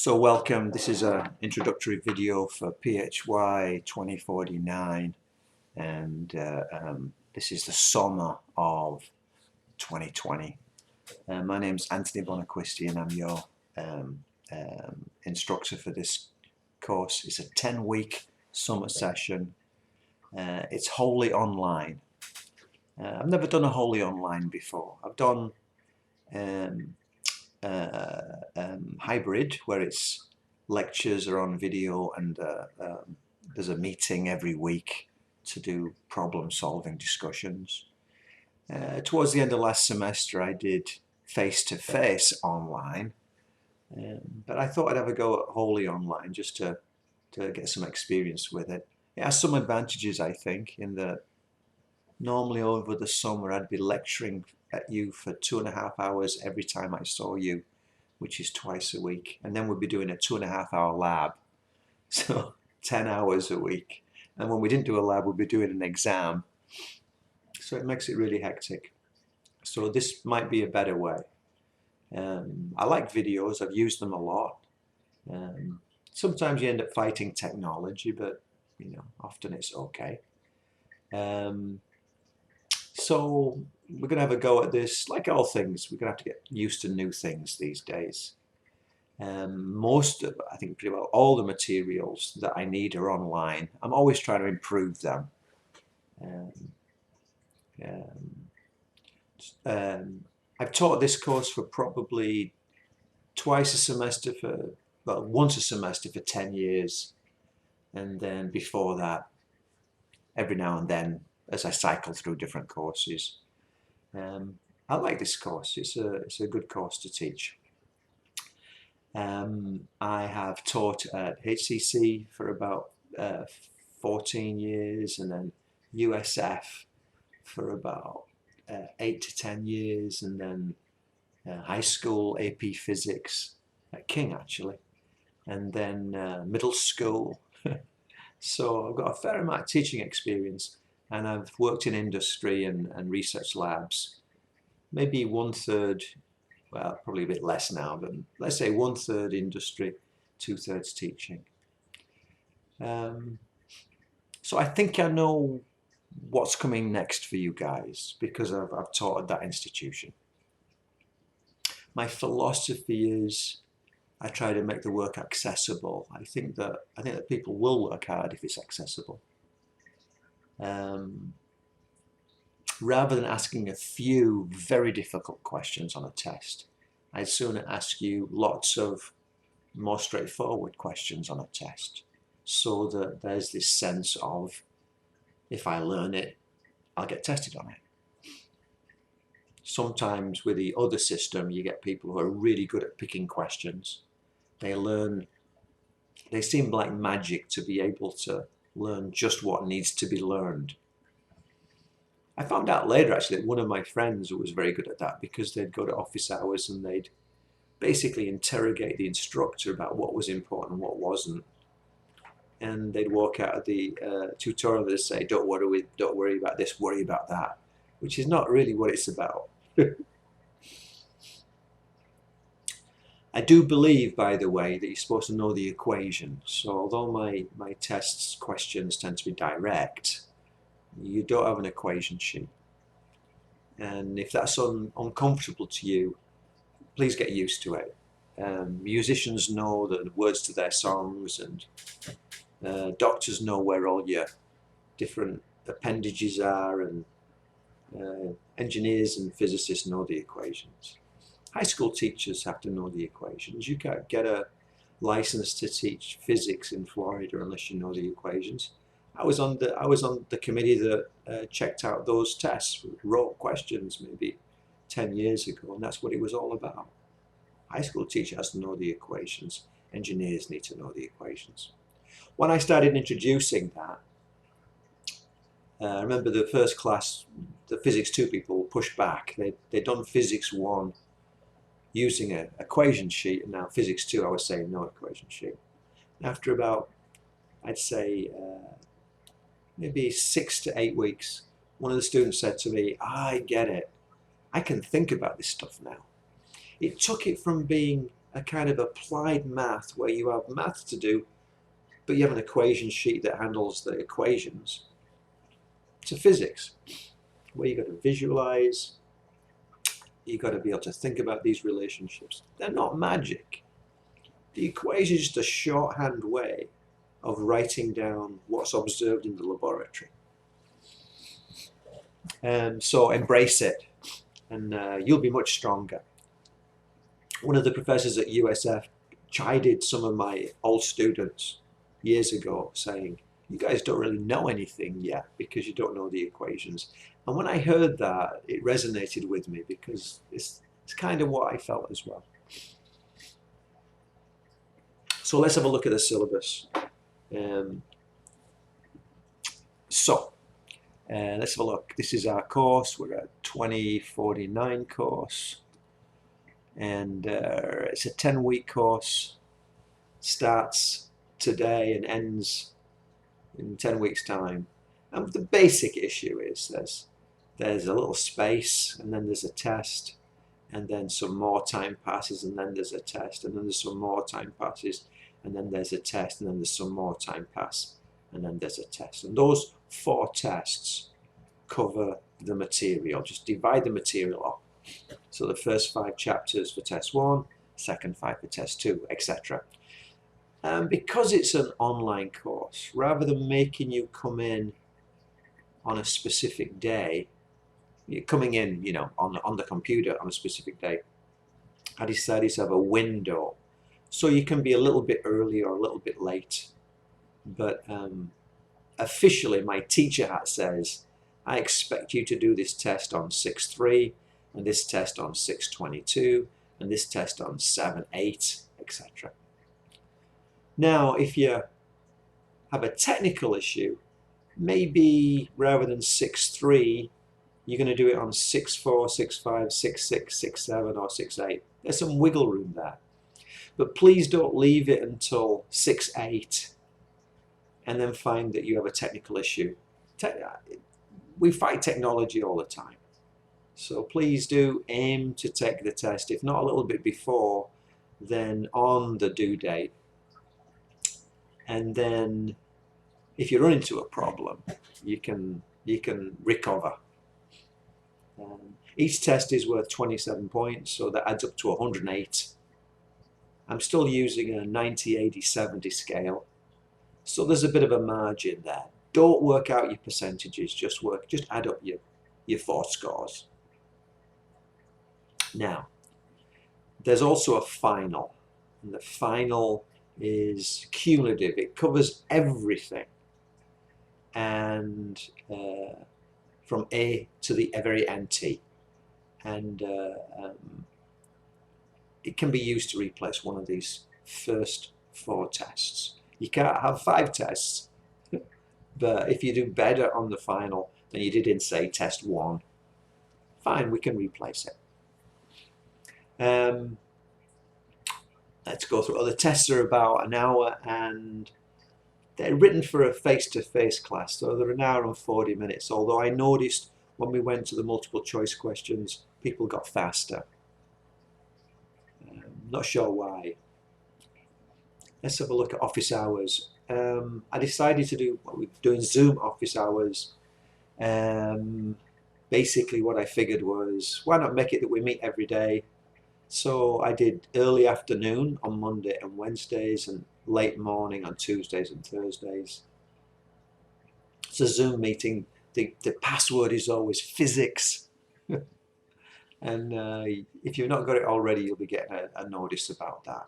So welcome, this is an introductory video for PHY 2049 and this is the summer of 2020. My name's Anthony Bonaquisti and I'm your instructor for this course. It's a 10-week summer session. It's wholly online. I've never done a wholly online before. I've done hybrid, where it's lectures are on video and there's a meeting every week to do problem-solving discussions. Towards the end of last semester I did face-to-face online, but I thought I'd have a go at wholly online just to get some experience with it. It has some advantages, I think, in that normally over the summer I'd be lecturing at you for 2.5 hours every time I saw you, which is twice a week, and then we'd be doing a 2.5 hour lab, so 10 hours a week, and when we didn't do a lab we'd be doing an exam, so it makes it really hectic. So this might be a better way. I like videos, I've used them a lot. Sometimes you end up fighting technology, but you know, often it's okay. So we're going to have a go at this. Like all things, we're going to have to get used to new things these days. Most of, I think pretty well all the materials that I need are online. I'm always trying to improve them. I've taught this course for probably once a semester for 10 years. And then before that, every now and then, as I cycle through different courses. I like this course. It's a good course to teach. I have taught at HCC for about 14 years, and then USF for about 8 to 10 years, and then high school AP Physics at King actually, and then middle school. So I've got a fair amount of teaching experience. And I've worked in industry and research labs, maybe 1/3, well, probably a bit less now, but let's say 1/3 industry, 2/3 teaching. So I think I know what's coming next for you guys because I've taught at that institution. My philosophy is I try to make the work accessible. I think that people will work hard if it's accessible. Rather than asking a few very difficult questions on a test, I'd sooner ask you lots of more straightforward questions on a test, so that there's this sense of, if I learn it, I'll get tested on it. Sometimes with the other system, you get people who are really good at picking questions. They seem like magic to be able to learn just what needs to be learned. I found out later actually that one of my friends was very good at that, because they'd go to office hours and they'd basically interrogate the instructor about what was important and what wasn't, and they'd walk out of the tutorial and they'd say, don't worry about this, worry about that, which is not really what it's about. I do believe, by the way, that you're supposed to know the equation. So although my tests questions tend to be direct, you don't have an equation sheet. And if that's uncomfortable to you, please get used to it. Musicians know the words to their songs, and doctors know where all your different appendages are, and engineers and physicists know the equations. High school teachers have to know the equations. You can't get a license to teach physics in Florida unless you know the equations. I was on the committee that checked out those tests, wrote questions maybe 10 years ago, and that's what it was all about. High school teacher has to know the equations. Engineers need to know the equations. When I started introducing that, I remember the first class, the Physics 2 people pushed back. They'd done Physics 1 using an equation sheet, and now Physics 2 I was saying no equation sheet. After about, I'd say, maybe 6 to 8 weeks, one of the students said to me, I get it. I can think about this stuff now. It took it from being a kind of applied math where you have math to do, but you have an equation sheet that handles the equations, to physics, where you've got to visualize, you've got to be able to think about these relationships. They're not magic. The equation is just a shorthand way of writing down what's observed in the laboratory. So embrace it, and you'll be much stronger. One of the professors at USF chided some of my old students years ago, saying, "You guys don't really know anything yet because you don't know the equations." And when I heard that, it resonated with me, because it's kind of what I felt as well. So let's have a look at the syllabus. Let's have a look. This is our course. We're at 2049 course, and it's a 10-week course. Starts today and ends in 10 weeks time. And the basic issue is there's a little space, and then there's a test, and then some more time passes, and then there's a test, and then there's some more time passes, and then there's a test, and then there's some more time pass, and then there's a test. And those 4 tests cover the material. Just divide the material up. So the first 5 chapters for test 1, second 5 for test 2, etc. Because it's an online course, rather than making you come in on a specific day, you're coming in, you know, on the computer on a specific day, I decided to have a window, so you can be a little bit early or a little bit late. But officially, my teacher hat says, I expect you to do this test on 6/3, and this test on 6/22, and this test on 7/8, etc. Now, if you have a technical issue, maybe rather than 6/3, you're going to do it on 6/4, 6/5, 6/6, 6/7, or 6/8. There's some wiggle room there. But please don't leave it until 6/8 and then find that you have a technical issue. We fight technology all the time. So please do aim to take the test, if not a little bit before, then on the due date. And then if you run into a problem, you can recover. Each test is worth 27 points, so that adds up to 108. I'm still using a 90, 80, 70 scale, so there's a bit of a margin there. Don't work out your percentages, just add up your 4 scores. Now, there's also a final, and the final is cumulative. It covers everything, and from A to the very NT, and it can be used to replace one of these first 4 tests. You can't have 5 tests, but if you do better on the final than you did in, say, test 1, fine, we can replace it. Let's go through. The tests are about an hour, and they're written for a face-to-face class, so they're an hour and 40 minutes, although I noticed when we went to the multiple choice questions, people got faster. Not sure why. Let's have a look at office hours. I decided to do, we're doing Zoom office hours. Basically what I figured was, why not make it that we meet every day? So I did early afternoon on Monday and Wednesdays, and late morning on Tuesdays and Thursdays. It's a Zoom meeting. The password is always physics. And if you've not got it already, you'll be getting a notice about that.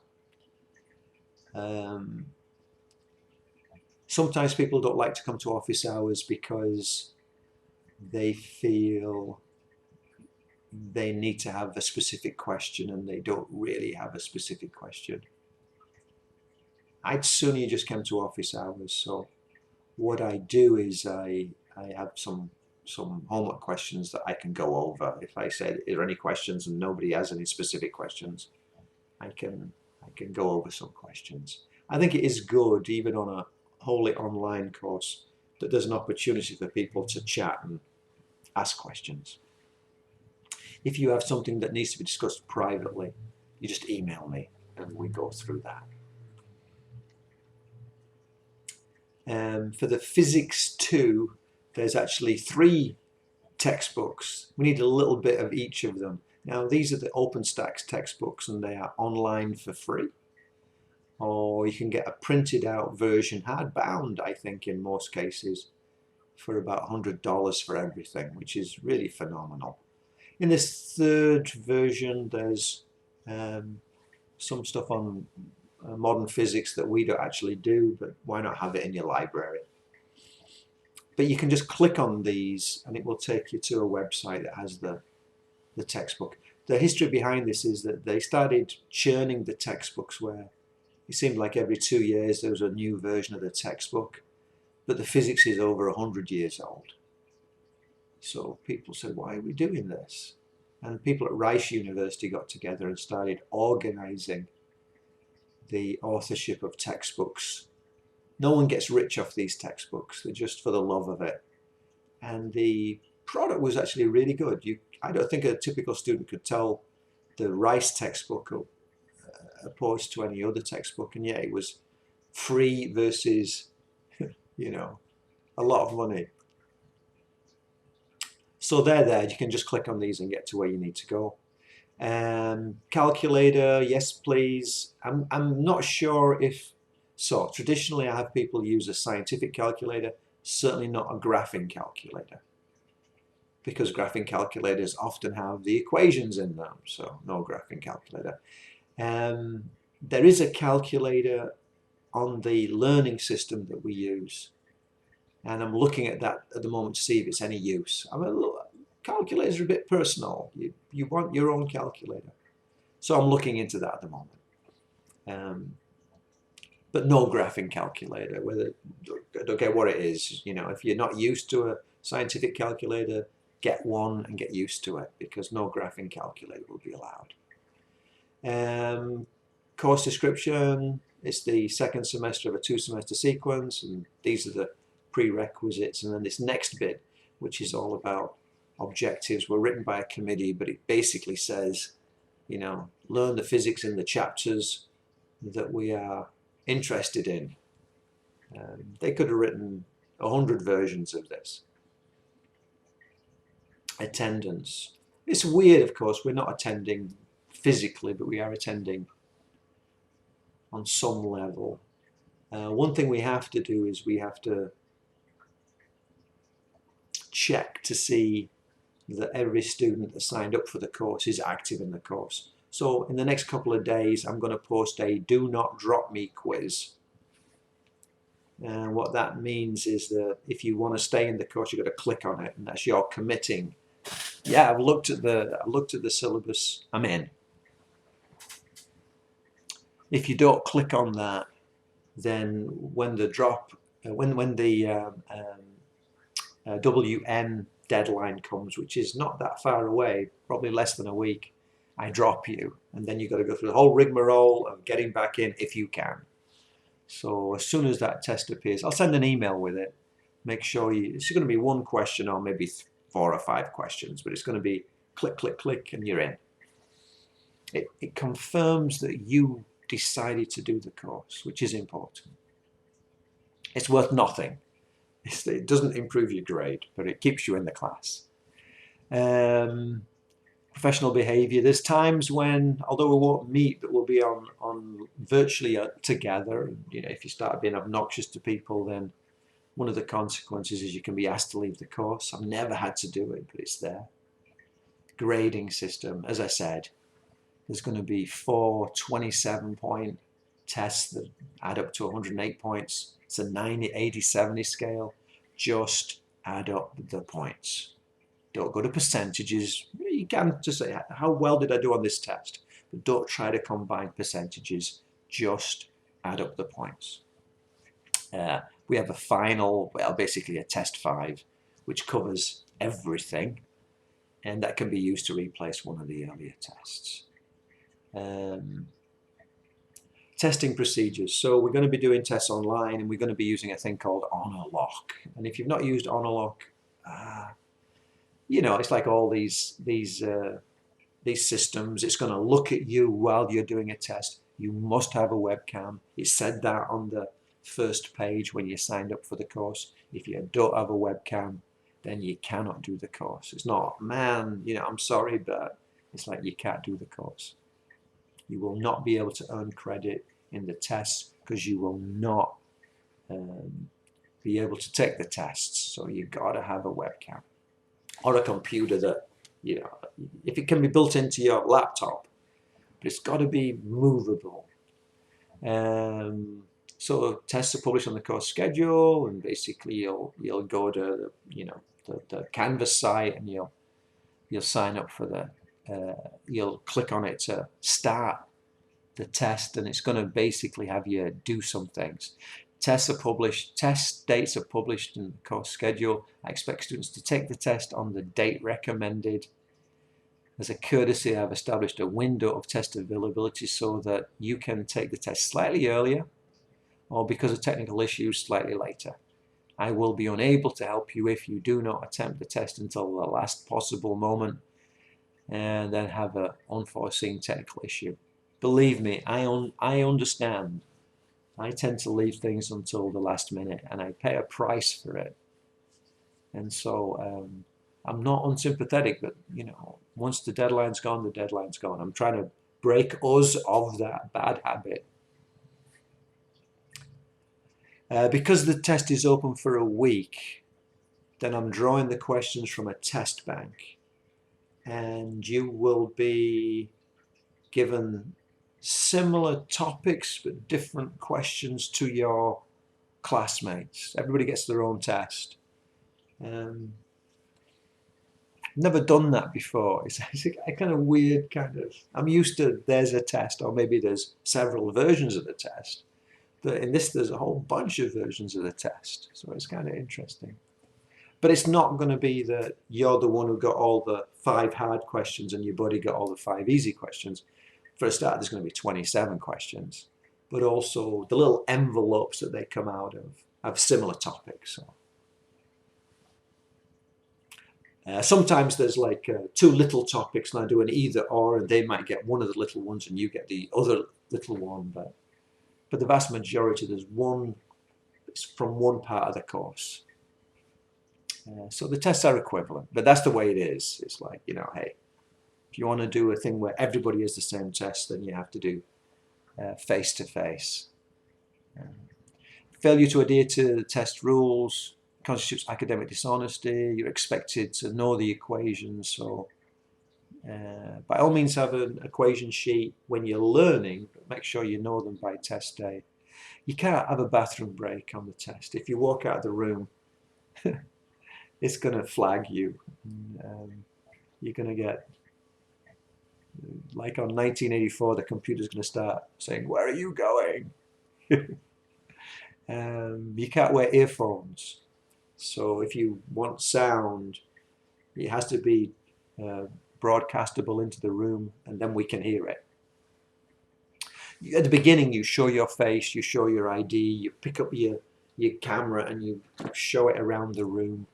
Sometimes people don't like to come to office hours because they feel they need to have a specific question, and they don't really have a specific question. I'd sooner you just came to office hours. So what I do is I have some homework questions that I can go over. If I say, are there any questions, and nobody has any specific questions, I can go over some questions. I think it is good, even on a wholly online course, that there's an opportunity for people to chat and ask questions. If you have something that needs to be discussed privately, you just email me. and we go through that. For the Physics 2, there's actually 3 textbooks. We need a little bit of each of them. Now, these are the OpenStax textbooks, and they are online for free. Or you can get a printed out version, hardbound, I think, in most cases, for about $100 for everything, which is really phenomenal. In this 3rd version, there's some stuff on modern physics that we don't actually do, but why not have it in your library? But you can just click on these and it will take you to a website that has the textbook. The history behind this is that they started churning the textbooks, where it seemed like every 2 years there was a new version of the textbook, but the physics is over 100 years old. So people said, why are we doing this? And people at Rice University got together and started organizing the authorship of textbooks. No one gets rich off these textbooks. They're just for the love of it. And the product was actually really good. I don't think a typical student could tell the Rice textbook opposed to any other textbook, and yet it was free versus, you know, a lot of money. So they're there. You can just click on these and get to where you need to go. Calculator, yes please. I'm not sure if, so traditionally I have people use a scientific calculator, certainly not a graphing calculator, because graphing calculators often have the equations in them, so no graphing calculator. There is a calculator on the learning system that we use, and I'm looking at that at the moment to see if it's any use. Calculators are a bit personal. You want your own calculator. So I'm looking into that at the moment. But no graphing calculator, I don't care what it is. You know, if you're not used to a scientific calculator, get one and get used to it, because no graphing calculator will be allowed. Course description, it's the 2nd semester of a 2-semester sequence, and these are the prerequisites. And then this next bit, which is all about objectives, were written by a committee, but it basically says, you know, learn the physics in the chapters that we are interested in. They could have written 100 versions of this. Attendance. It's weird, of course, we're not attending physically, but we are attending on some level. One thing we have to do is we have to check to see that every student that signed up for the course is active in the course. So in the next couple of days, I'm going to post a do not drop me quiz. And what that means is that if you want to stay in the course, you've got to click on it, and that's your committing. Yeah, I've looked at the syllabus, I'm in. If you don't click on that, then when the WN deadline comes, which is not that far away, probably less than a week, I drop you, and then you've got to go through the whole rigmarole of getting back in if you can. So as soon as that test appears, I'll send an email with it. Make sure it's going to be 1 question or maybe 4 or 5 questions, but it's going to be click, click, click, and you're in. It confirms that you decided to do the course, which is important. It's worth nothing. It doesn't improve your grade, but it keeps you in the class. Professional behaviour. There's times when, although we won't meet, but we'll be on virtually together. You know, if you start being obnoxious to people, then one of the consequences is you can be asked to leave the course. I've never had to do it, but it's there. Grading system. As I said, there's going to be 4 27-point tests that add up to 108 points. It's a 90, 80, 70 scale. Just add up the points. Don't go to percentages. You can just say, how well did I do on this test? But don't try to combine percentages. Just add up the points. We have a final, well, basically a test 5, which covers everything. And that can be used to replace one of the earlier tests. Testing procedures. So we're going to be doing tests online, and we're going to be using a thing called HonorLock. And if you've not used HonorLock, you know, it's like all these systems. It's going to look at you while you're doing a test. You must have a webcam. It said that on the first page when you signed up for the course. If you don't have a webcam, then you cannot do the course. It's not, man, you know, I'm sorry, but it's like you can't do the course. You will not be able to earn credit in the tests because you will not be able to take the tests. So you got to have a webcam or a computer that, you know, if it can be built into your laptop, but it's got to be movable. So tests are published on the course schedule, and basically you'll go to the Canvas site, and you'll sign up for you'll click on it to start the test, and it's going to basically have you do some things. Tests are published, test dates are published in the course schedule. I expect students to take the test on the date recommended. As a courtesy, I've established a window of test availability so that you can take the test slightly earlier, or because of technical issues, slightly later. I will be unable to help you if you do not attempt the test until the last possible moment and then have an unforeseen technical issue. Believe me, I understand. I tend to leave things until the last minute, and I pay a price for it. And so I'm not unsympathetic, but you know, once the deadline's gone, the deadline's gone. I'm trying to break us of that bad habit. Because the test is open for a week, then I'm drawing the questions from a test bank, and you will be given similar topics but different questions to your classmates. Everybody gets their own test. Never done that before. It's a kind of weird kind of, I'm used to there's a test, or maybe there's several versions of the test, but in this there's a whole bunch of versions of the test, so it's kind of interesting. But it's not going to be that you're the one who got all the 5 hard questions and your buddy got all the 5 easy questions. For a start, there's going to be 27 questions, but also the little envelopes that they come out of have similar topics. So sometimes there's like 2 little topics, and I do an either or, and they might get one of the little ones and you get the other little one. But the vast majority, there's one from one part of the course. So the tests are equivalent, but that's the way it is. It's like, you know, hey, if you want to do a thing where everybody has the same test, then you have to do face-to-face. Failure to adhere to the test rules constitutes academic dishonesty. You're expected to know the equations, so by all means have an equation sheet when you're learning, but make sure you know them by test day. You can't have a bathroom break on the test. If you walk out of the room, it's going to flag you. You're going to get, like on 1984, the computer's going to start saying, "Where are you going?" You can't wear earphones. So if you want sound, it has to be broadcastable into the room, and then we can hear it. At the beginning, you show your face, you show your ID, you pick up your camera and you show it around the room.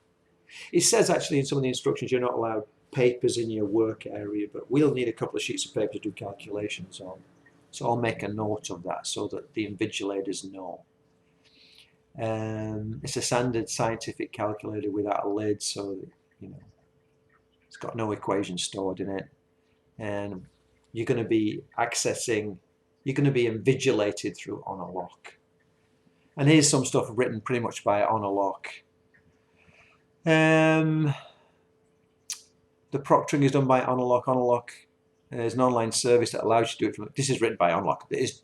It says actually in some of the instructions you're not allowed papers in your work area, but we'll need a couple of sheets of paper to do calculations on. So I'll make a note of that so that the invigilators know. It's a standard scientific calculator without a lid, so that, you know, it's got no equations stored in it, and you're going to be invigilated through Honorlock. And here's some stuff written pretty much by Honorlock. The proctoring is done by Honorlock. Honorlock is an online service that allows you to do it from. This is written by Honorlock. That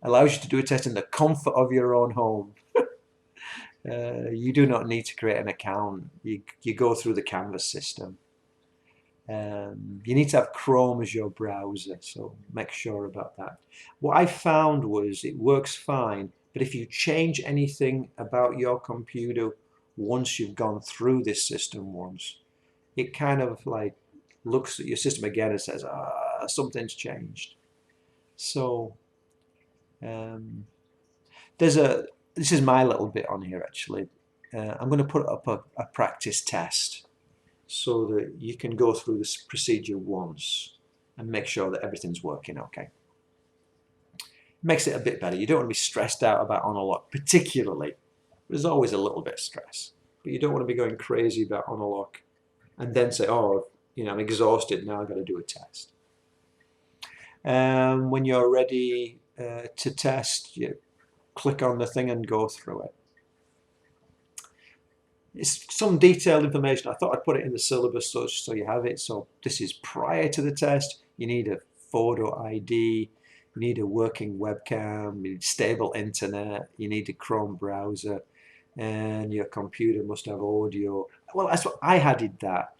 allows you to do a test in the comfort of your own home. You do not need to create an account. You go through the Canvas system. You need to have Chrome as your browser, so make sure about that. What I found was it works fine, but if you change anything about your computer once you've gone through this system once, it kind of like looks at your system again and says, something's changed. So this is my little bit on here actually. I'm going to put up a practice test so that you can go through this procedure once and make sure that everything's working okay. Makes it a bit better. You don't want to be stressed out about on a lock, particularly. There's always a little bit of stress, but you don't want to be going crazy about on a lock and then say, oh, you know, I'm exhausted, now I've got to do a test. When you're ready to test, you click on the thing and go through it. It's some detailed information. I thought I'd put it in the syllabus so you have it. So this is prior to the test. You need a photo ID. You need a working webcam. You need stable internet. You need a Chrome browser. And your computer must have audio. Well, that's what I added that.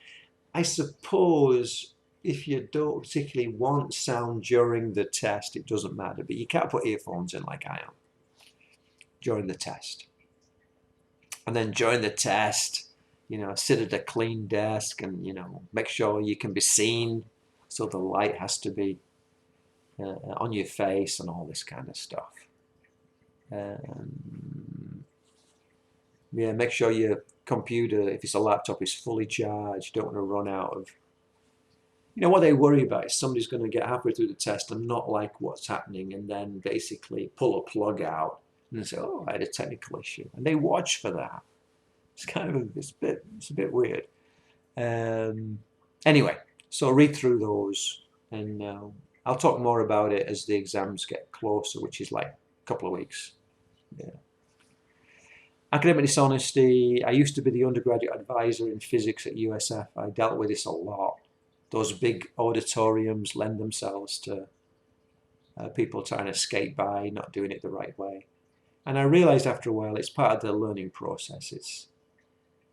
I suppose if you don't particularly want sound during the test, it doesn't matter. But you can't put earphones in like I am during the test. And then during the test, you know, sit at a clean desk and, you know, make sure you can be seen. So the light has to be on your face and all this kind of stuff. Yeah, make sure your computer, if it's a laptop, is fully charged. You don't want to run out of. You know, what they worry about is somebody's going to get halfway through the test and not like what's happening and then basically pull a plug out and say, oh, I had a technical issue. And they watch for that. It's kind of it's a bit weird. Anyway, so read through those, and I'll talk more about it as the exams get closer, which is like a couple of weeks. Yeah. Academic dishonesty. I used to be the undergraduate advisor in physics at USF. I dealt with this a lot. Those big auditoriums lend themselves to people trying to skate by, not doing it the right way. And I realized after a while it's part of the learning process. It's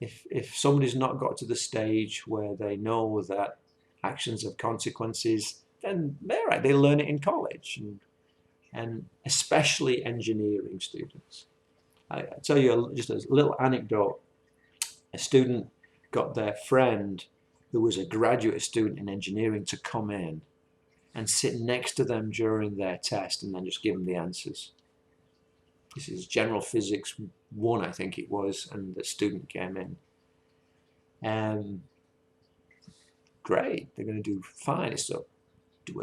if somebody's not got to the stage where they know that actions have consequences, then they're right. They learn it in college, and especially engineering students. I'll tell you just a little anecdote. A student got their friend, who was a graduate student in engineering, to come in and sit next to them during their test and then just give them the answers. This is General Physics 1, I think it was, and the student came in. Great, they're going to do fine. It's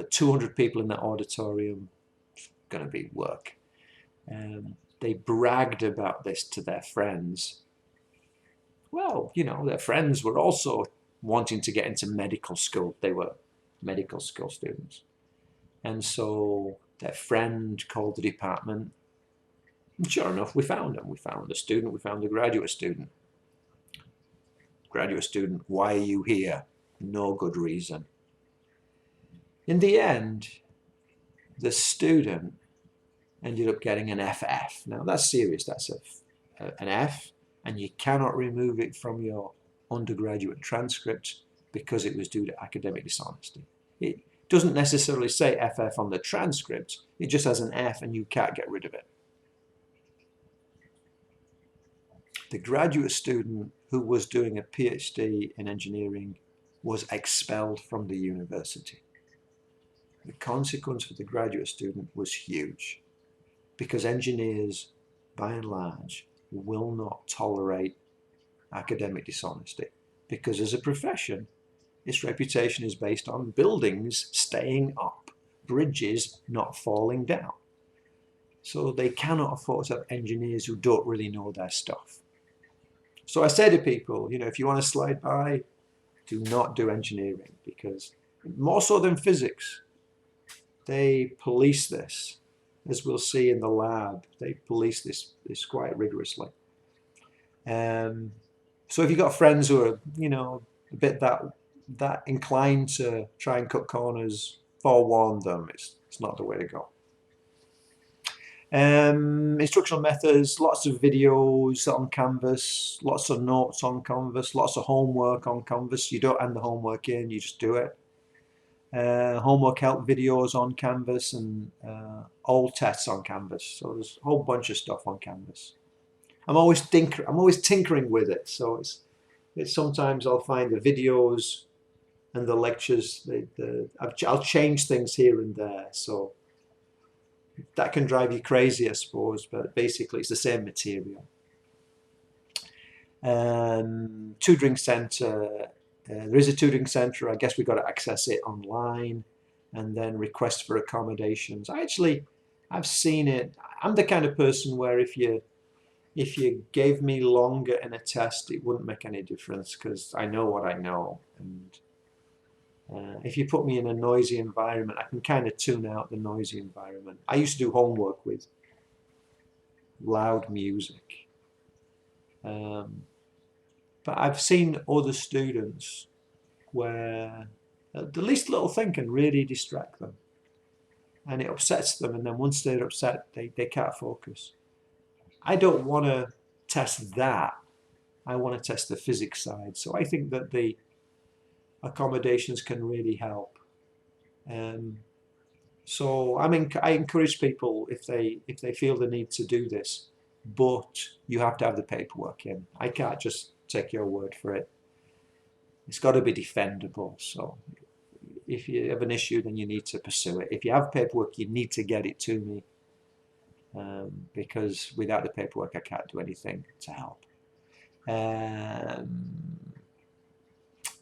200 people in that auditorium. It's going to be work. They bragged about this to their friends. Well, you know, their friends were also wanting to get into medical school. They were medical school students. And so their friend called the department. And sure enough, we found them. We found the student, we found the graduate student. Graduate student, why are you here? No good reason. In the end, the student ended up getting an FF. Now that's serious, that's an F, and you cannot remove it from your undergraduate transcript because it was due to academic dishonesty. It doesn't necessarily say FF on the transcript, it just has an F and you can't get rid of it. The graduate student who was doing a PhD in engineering was expelled from the university. The consequence for the graduate student was huge, because engineers, by and large, will not tolerate academic dishonesty, because as a profession, its reputation is based on buildings staying up, bridges not falling down. So they cannot afford to have engineers who don't really know their stuff. So I say to people, you know, if you want to slide by, do not do engineering, because more so than physics, they police this. As we'll see in the lab, they police this quite rigorously. So if you've got friends who are, you know, a bit that inclined to try and cut corners, forewarn them. It's not the way to go. Instructional methods, lots of videos on Canvas, lots of notes on Canvas, lots of homework on Canvas. You don't hand the homework in, you just do it. Homework help videos on Canvas, and all tests on Canvas. So there's a whole bunch of stuff on Canvas. I'm always tinkering with it. So it's sometimes I'll find the videos and the lectures. I'll change things here and there. So that can drive you crazy, I suppose, but basically it's the same material. Tutoring center. There is a tutoring center. I guess we've got to access it online. and then request for accommodations. I've seen it. I'm the kind of person where if you gave me longer in a test, it wouldn't make any difference because I know what I know. And if you put me in a noisy environment, I can kind of tune out the noisy environment. I used to do homework with loud music. But I've seen other students where the least little thing can really distract them. And it upsets them, and then once they're upset, they can't focus. I don't want to test that. I want to test the physics side. So I think that the accommodations can really help. So I encourage people if they feel the need to do this, but you have to have the paperwork in. I can't just take your word for it. It's got to be defendable. So if you have an issue, then you need to pursue it. If you have paperwork, you need to get it to me, because without the paperwork, I can't do anything to help.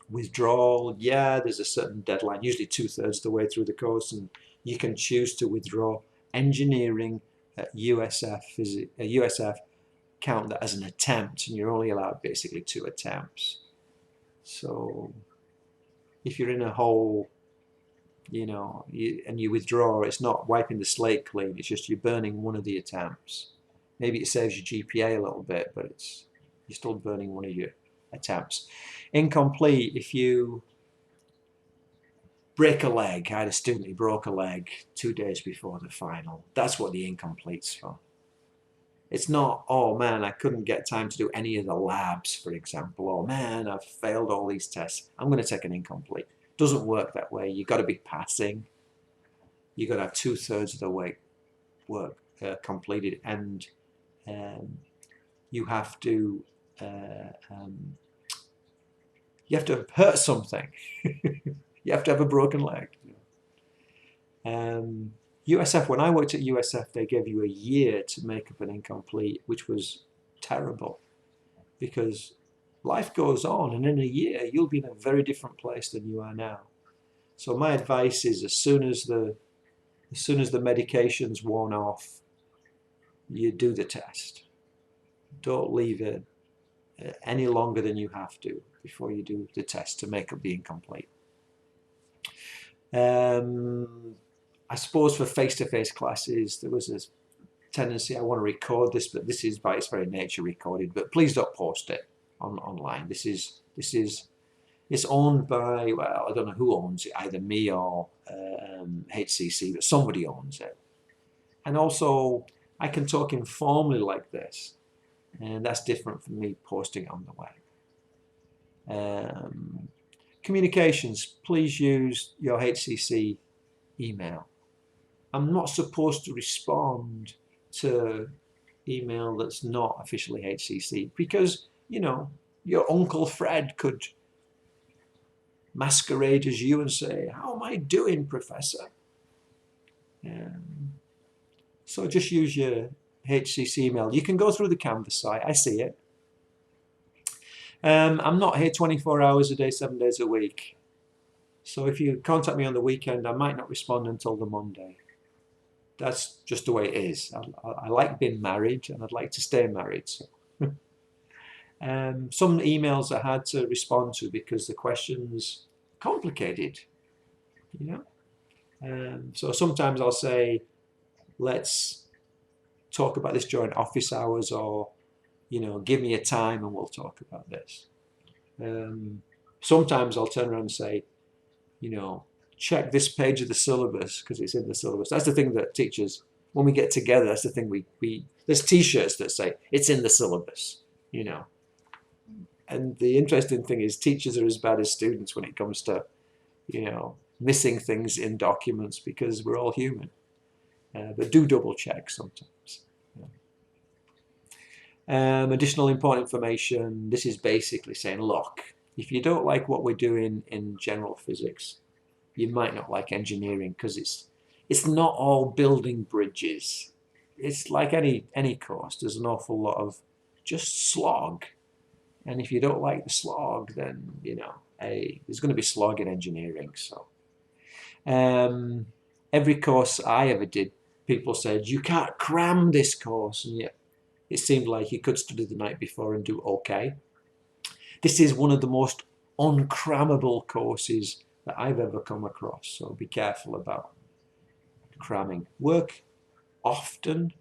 Withdrawal, yeah, there's a certain deadline, usually 2/3 the way through the course, and you can choose to withdraw. Engineering at USF count that as an attempt, and you're only allowed basically 2 attempts. So if you're in a hole, and you withdraw, it's not wiping the slate clean, it's just you're burning one of the attempts. Maybe it saves your GPA a little bit, but you're still burning one of your attempts. Incomplete, if you break a leg. I had a student who broke a leg 2 days before the final. That's what the incomplete's for. It's not, oh man, I couldn't get time to do any of the labs, for example. Oh man, I've failed all these tests. I'm going to take an incomplete. Doesn't work that way. You've got to be passing. You've got to have 2/3 of the work completed, and you have to hurt something. You have to have a broken leg. USF, when I worked at USF, they gave you a year to make up an incomplete, which was terrible, because life goes on, and in a year you'll be in a very different place than you are now. So my advice is, as soon as the medication's worn off, you do the test. Don't leave it any longer than you have to before you do the test to make up the incomplete. I suppose for face-to-face classes, there was a tendency, I want to record this, but this is by its very nature recorded, but please don't post it online. It's owned by, well, I don't know who owns it, either me or HCC, but somebody owns it. And also, I can talk informally like this, and that's different from me posting it on the web. Communications, please use your HCC email. I'm not supposed to respond to email that's not officially HCC, because, your Uncle Fred could masquerade as you and say, how am I doing, Professor? So just use your HCC email. You can go through the Canvas site, I see it. I'm not here 24 hours a day, 7 days a week. So if you contact me on the weekend, I might not respond until the Monday. That's just the way it is. I like being married, and I'd like to stay married. So. Some emails I had to respond to because the question's complicated, so sometimes I'll say, let's talk about this during office hours, or give me a time and we'll talk about this. Sometimes I'll turn around and say, check this page of the syllabus because it's in the syllabus. That's the thing that teachers, when we get together, that's the thing there's t-shirts that say it's in the syllabus, And the interesting thing is, teachers are as bad as students when it comes to, missing things in documents, because we're all human. But do double check sometimes. Additional important information. This is basically saying, look, if you don't like what we're doing in general physics, you might not like engineering, because it's not all building bridges. It's like any course. There's an awful lot of just slog. And if you don't like the slog, then, there's going to be slog in engineering. So Every course I ever did, people said, you can't cram this course, and yet it seemed like you could study the night before and do okay. This is one of the most uncrammable courses that I've ever come across, so be careful about cramming. Work often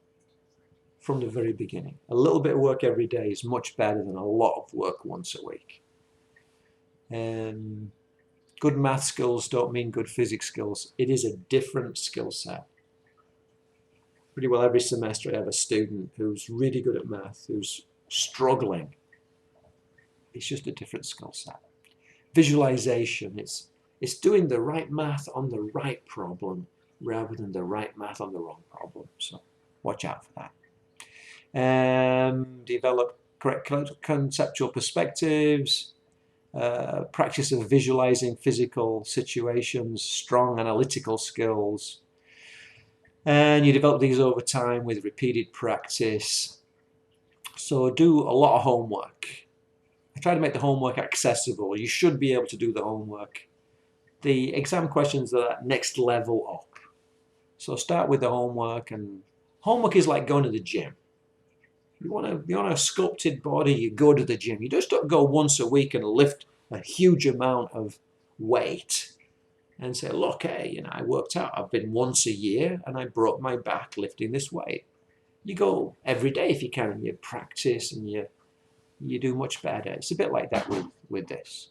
from the very beginning. A little bit of work every day is much better than a lot of work once a week. Good math skills don't mean good physics skills. It is a different skill set. Pretty well every semester I have a student who's really good at math, who's struggling. It's just a different skill set. Visualization, it's doing the right math on the right problem rather than the right math on the wrong problem. So watch out for that. Develop correct conceptual perspectives, practice of visualizing physical situations, strong analytical skills. And you develop these over time with repeated practice. So do a lot of homework. I try to make the homework accessible. You should be able to do the homework. The exam questions are that next level up. So start with the homework, and homework is like going to the gym. You want a sculpted body, you go to the gym. You just don't go once a week and lift a huge amount of weight and say, look, hey, I worked out. I've been once a year and I broke my back lifting this weight. You go every day if you can, and you practice, and you do much better. It's a bit like that with this.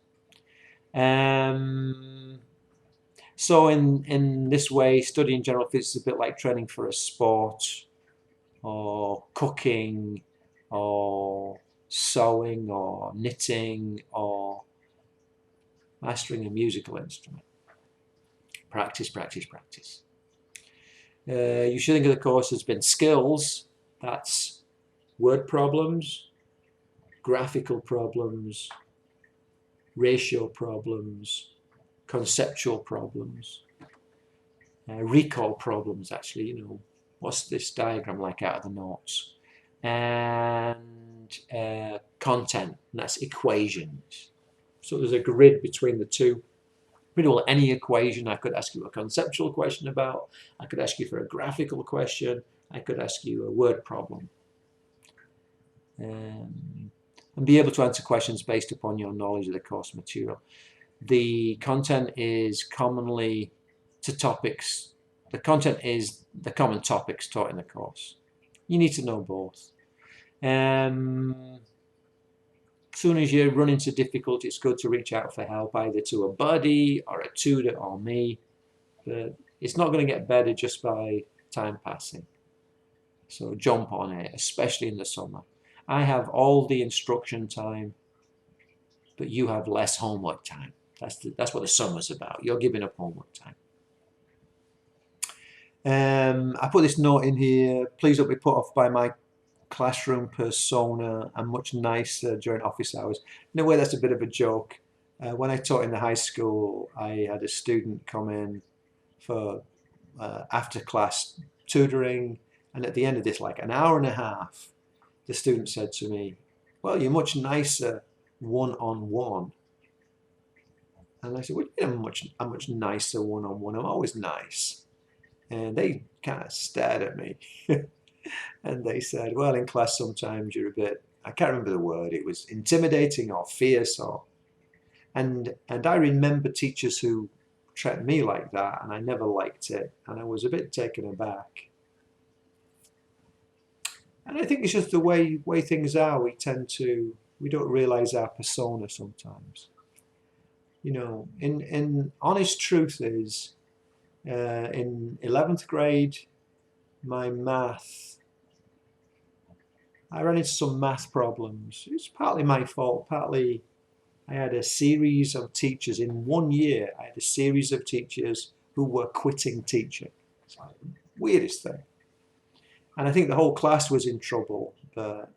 So in this way, studying general physics is a bit like training for a sport, or cooking, or sewing, or knitting, or mastering a musical instrument. Practice, practice, practice. You should think of the course as being skills. That's word problems, graphical problems, ratio problems, conceptual problems, recall problems, actually, what's this diagram like out of the notes, and content, and that's equations. So there's a grid between the two. Pretty well any equation I could ask you a conceptual question about, I could ask you for a graphical question, I could ask you a word problem. And be able to answer questions based upon your knowledge of the course material. The content is commonly to topics. The content is the common topics taught in the course. You need to know both. As soon as you run into difficulty, it's good to reach out for help, either to a buddy or a tutor or me. But it's not going to get better just by time passing. So jump on it, especially in the summer. I have all the instruction time, but you have less homework time. That's what the summer's about. You're giving up homework time. I put this note in here. Please don't be put off by my classroom persona. I'm much nicer during office hours. In a way, that's a bit of a joke. When I taught in the high school, I had a student come in for after class tutoring, and at the end of this, like an hour and a half, the student said to me, well, you're much nicer one-on-one. And I said, what do you mean I'm much nicer one-on-one? I'm always nice. And they kind of stared at me. And they said, well, in class sometimes you're a bit, I can't remember the word, it was intimidating or fierce and I remember teachers who treated me like that, and I never liked it, and I was a bit taken aback. And I think it's just the way things are. We don't realize our persona sometimes. In honest truth is, in 11th grade, my math, I ran into some math problems. It's partly my fault, partly I had a series of teachers. In 1 year, I had a series of teachers who were quitting teaching. It's like the weirdest thing. And I think the whole class was in trouble, but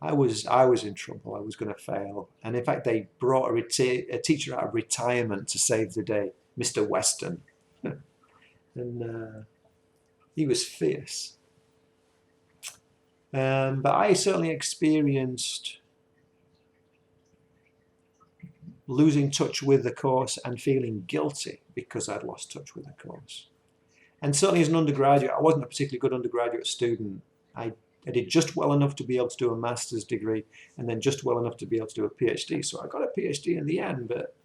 I was in trouble. I was going to fail. And in fact, they brought a teacher out of retirement to save the day, Mr. Weston. And he was fierce. But I certainly experienced losing touch with the course and feeling guilty because I'd lost touch with the course. And certainly as an undergraduate, I wasn't a particularly good undergraduate student. I did just well enough to be able to do a master's degree and then just well enough to be able to do a PhD. So I got a PhD in the end, but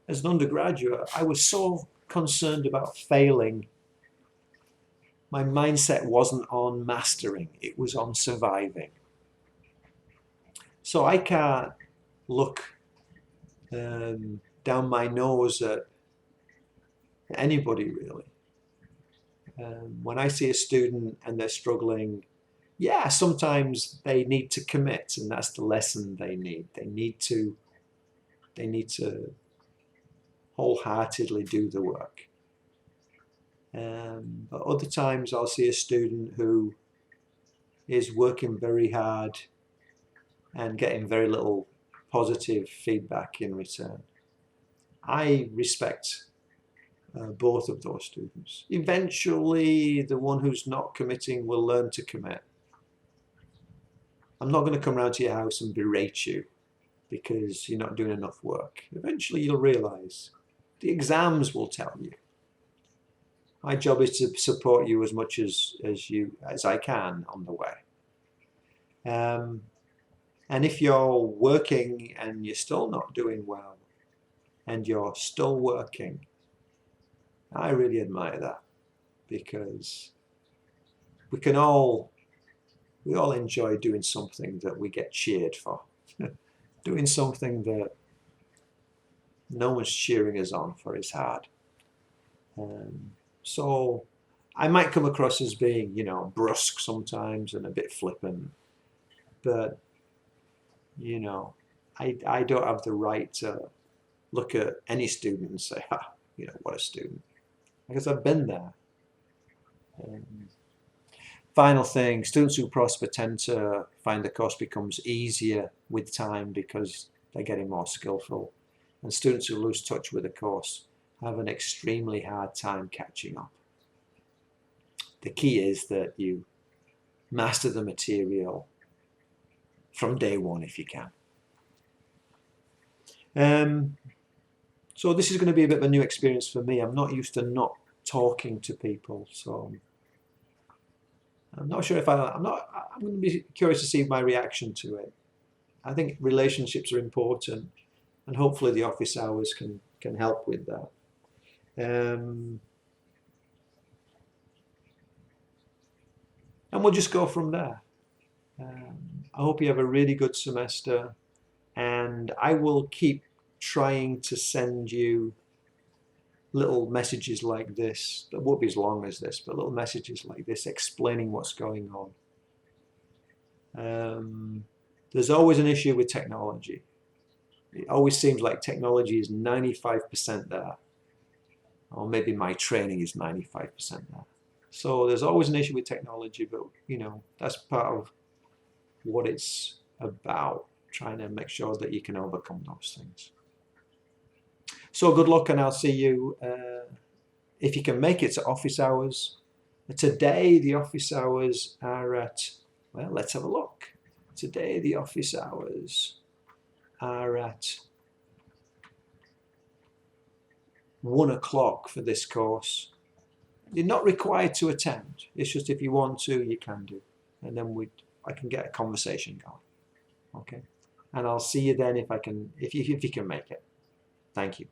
as an undergraduate, I was so concerned about failing. My mindset wasn't on mastering, it was on surviving. So I can't look down my nose at anybody really. When I see a student and they're struggling, yeah, sometimes they need to commit, and that's the lesson they need. They need to wholeheartedly do the work. But other times I'll see a student who is working very hard and getting very little positive feedback in return. I respect both of those students. Eventually, the one who's not committing will learn to commit. I'm not going to come round to your house and berate you because you're not doing enough work. Eventually, you'll realize. The exams will tell you. My job is to support you as much as I can on the way. And if you're working and you're still not doing well, and you're still working, I really admire that, because we all enjoy doing something that we get cheered for, doing something that no one's cheering us on for is hard. So I might come across as being, brusque sometimes and a bit flippant, but I don't have the right to look at any student and say, what a student, because I've been there. Final thing, students who prosper tend to find the course becomes easier with time because they're getting more skillful. And students who lose touch with the course have an extremely hard time catching up. The key is that you master the material from day one if you can. So this is going to be a bit of a new experience for me. I'm not used to not talking to people, so I'm not sure if I'm going to be curious to see my reaction to it. I think relationships are important, and hopefully the office hours can help with that. And we'll just go from there. I hope you have a really good semester, and I will keep trying to send you little messages like this that won't be as long as this, but little messages like this explaining what's going on. There's always an issue with technology. It always seems like technology is 95% there, or maybe my training is 95% there. So there's always an issue with technology, but that's part of what it's about, trying to make sure that you can overcome those things. So good luck, and I'll see you if you can make it to office hours. Today the office hours are at, well, let's have a look. Today the office hours are at 1 o'clock for this course. You're not required to attend. It's just if you want to, you can do. And then I can get a conversation going. Okay? And I'll see you then if you can make it. Thank you.